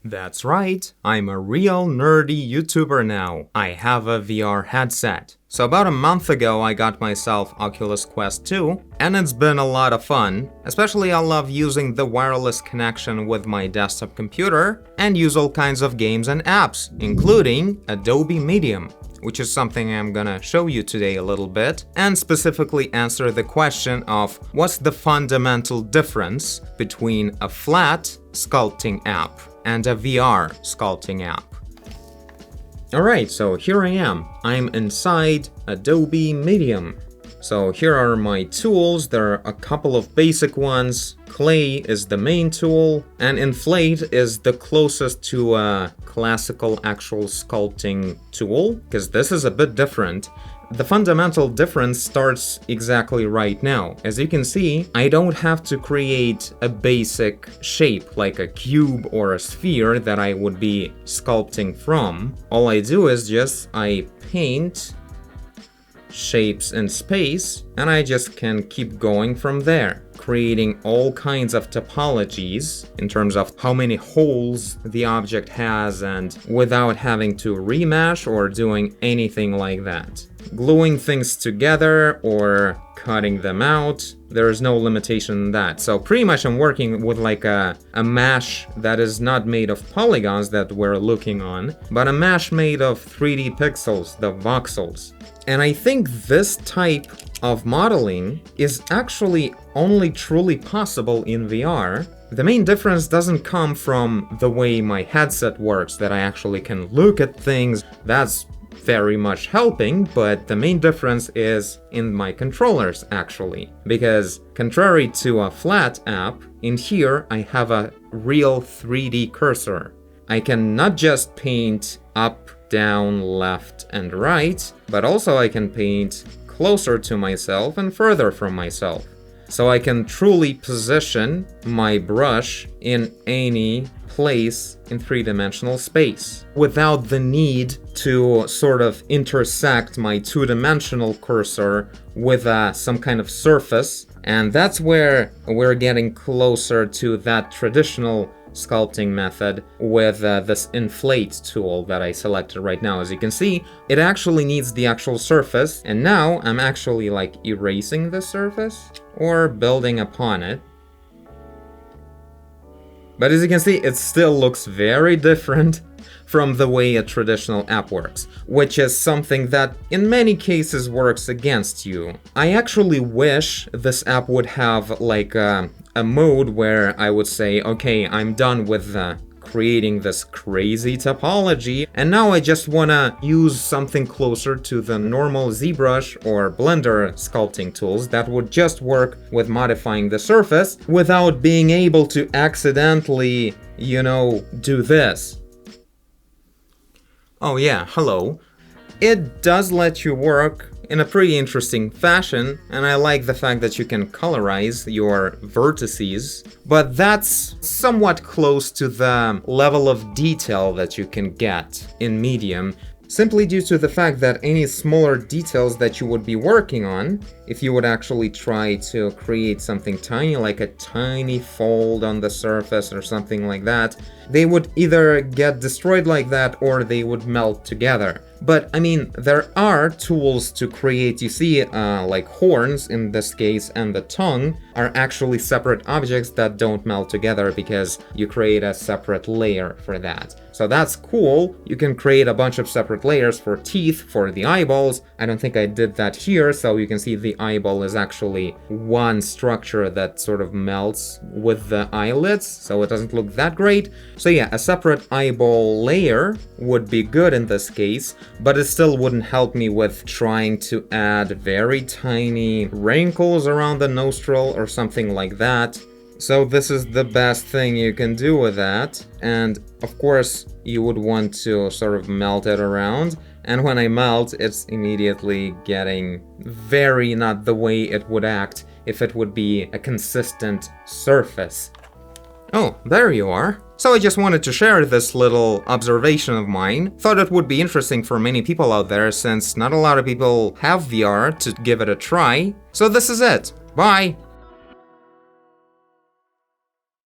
That's right, I'm a real nerdy YouTuber now. I have a VR headset. So about a month ago I got myself Oculus Quest 2, and it's been a lot of fun. Especially I love using the wireless connection with my desktop computer and use all kinds of games and apps, including Adobe Medium, which is something I'm gonna show you today a little bit, and specifically answer the question of what's the fundamental difference between a flat sculpting app and a VR sculpting app. Alright, so here I am. I'm inside Adobe Medium. So here are my tools. There are a couple of basic ones. Clay is the main tool, and Inflate is the closest to a classical actual sculpting tool, because this is a bit different. The fundamental difference starts exactly right now. As you can see, I don't have to create a basic shape like a cube or a sphere that I would be sculpting from. All I do is I paint shapes in space, and I just can keep going from there, creating all kinds of topologies in terms of how many holes the object has, and without having to remesh or doing anything like that. Gluing things together or cutting them out, there is no limitation in that. So pretty much I'm working with like a mesh that is not made of polygons that we're looking on, but a mesh made of 3D pixels, the voxels. And I think this type of modeling is actually only truly possible in VR. The main difference doesn't come from the way my headset works, that I actually can look at things. That's very much helping, but the main difference is in my controllers actually. Because contrary to a flat app, in here I have a real 3D cursor. I can not just paint up, down, left, and right, but also I can paint closer to myself and further from myself. So I can truly position my brush in any place in three-dimensional space without the need to sort of intersect my two-dimensional cursor with some kind of surface. And that's where we're getting closer to that traditional sculpting method with this Inflate tool that I selected right now. As you can see, it actually needs the actual surface, and now I'm actually like erasing the surface or building upon it. But as you can see, it still looks very different from the way a traditional app works, which is something that in many cases works against you. I actually wish this app would have like a mode where I would say, okay, I'm done with creating this crazy topology, and now I just wanna use something closer to the normal ZBrush or Blender sculpting tools that would just work with modifying the surface without being able to accidentally, do this. Oh yeah, hello. It does let you work in a pretty interesting fashion, and I like the fact that you can colorize your vertices, but that's somewhat close to the level of detail that you can get in Medium, simply due to the fact that any smaller details that you would be working on, if you would actually try to create something tiny, like a tiny fold on the surface or something like that, they would either get destroyed like that or they would melt together. But I mean, there are tools to create, you see, like horns in this case, and the tongue are actually separate objects that don't melt together because you create a separate layer for that. So that's cool. You can create a bunch of separate layers for teeth, for the eyeballs. I don't think I did that here, so you can see the eyeball is actually one structure that sort of melts with the eyelids, so it doesn't look that great. So yeah, a separate eyeball layer would be good in this case, but it still wouldn't help me with trying to add very tiny wrinkles around the nostril or something like that. So this is the best thing you can do with that. And of course, you would want to sort of melt it around. And when I melt, it's immediately getting very not the way it would act if it would be a consistent surface. Oh, there you are. So I just wanted to share this little observation of mine. Thought it would be interesting for many people out there, since not a lot of people have VR to give it a try. So this is it. Bye!